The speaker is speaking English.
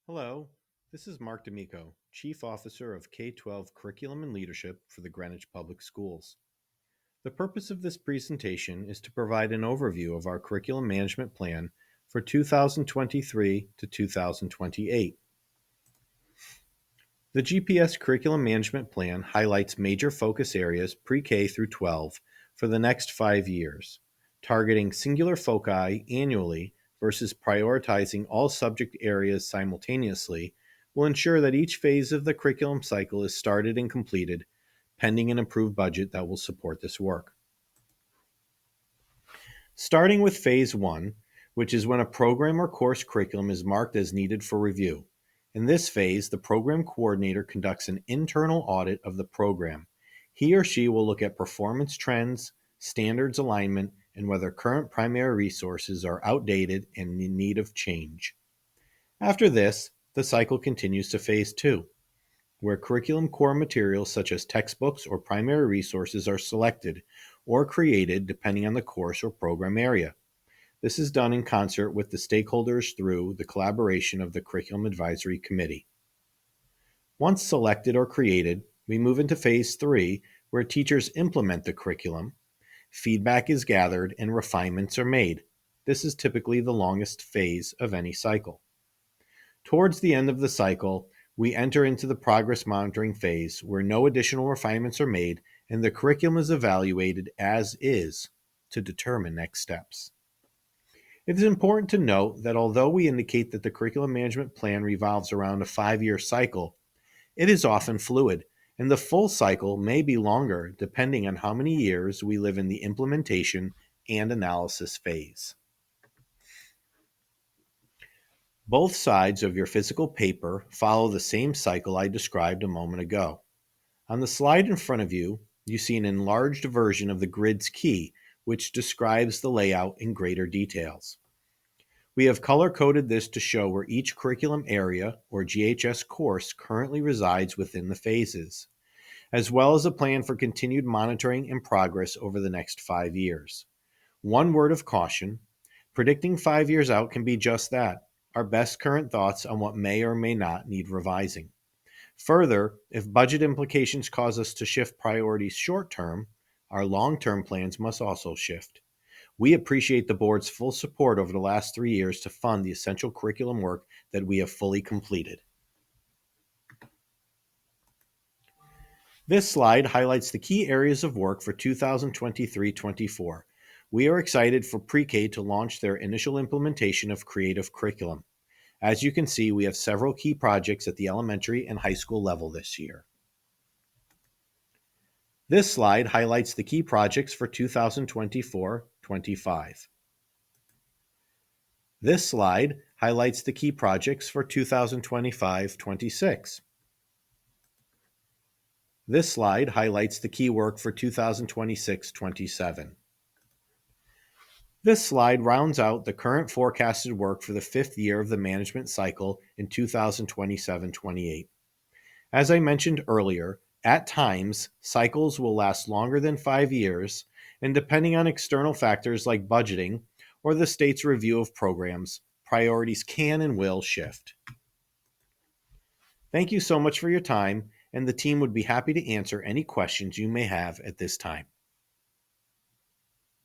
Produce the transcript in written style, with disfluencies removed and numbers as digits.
Hello, this is Mark D'Amico, Chief Officer of K-12 Curriculum and Leadership for the Greenwich Public Schools. The purpose of this presentation is to provide an overview of our curriculum management plan for 2023 to 2028. The GPS Curriculum Management Plan highlights major focus areas pre-K through 12 for the next 5 years, targeting singular foci annually versus prioritizing all subject areas simultaneously will ensure that each phase of the curriculum cycle is started and completed, pending an approved budget that will support this work. Starting with Phase 1, which is when a program or course curriculum is marked as needed for review. In this phase, the program coordinator conducts an internal audit of the program. He or she will look at performance trends, standards alignment, and whether current primary resources are outdated and in need of change. After this, the cycle continues to Phase 2, where curriculum core materials such as textbooks or primary resources are selected or created depending on the course or program area. This is done in concert with the stakeholders through the collaboration of the Curriculum Advisory Committee. Once selected or created, we move into Phase 3, where teachers implement the curriculum, feedback is gathered, and refinements are made. This is typically the longest phase of any cycle. Towards the end of the cycle, we enter into the progress monitoring phase, where no additional refinements are made and the curriculum is evaluated as is to determine next steps. It is important to note that although we indicate that the curriculum management plan revolves around a 5-year cycle, it is often fluid, and the full cycle may be longer depending on how many years we live in the implementation and analysis phase. Both sides of your physical paper follow the same cycle I described a moment ago. On the slide in front of you, you see an enlarged version of the grid's key, which describes the layout in greater details. We have color-coded this to show where each curriculum area or GHS course currently resides within the phases, as well as a plan for continued monitoring and progress over the next 5 years. One word of caution, predicting 5 years out can be just that, our best current thoughts on what may or may not need revising. Further, if budget implications cause us to shift priorities short-term, our long-term plans must also shift. We appreciate the board's full support over the last 3 years to fund the essential curriculum work that we have fully completed. This slide highlights the key areas of work for 2023-24. We are excited for pre-K to launch their initial implementation of creative curriculum. As you can see, we have several key projects at the elementary and high school level this year. This slide highlights the key projects for 2024-25. This slide highlights the key projects for 2025-26. This slide highlights the key work for 2026-27. This slide rounds out the current forecasted work for the 5th year of the management cycle in 2027-28. As I mentioned earlier, at times, cycles will last longer than 5 years, and depending on external factors like budgeting or the state's review of programs, priorities can and will shift. Thank you so much for your time, and the team would be happy to answer any questions you may have at this time.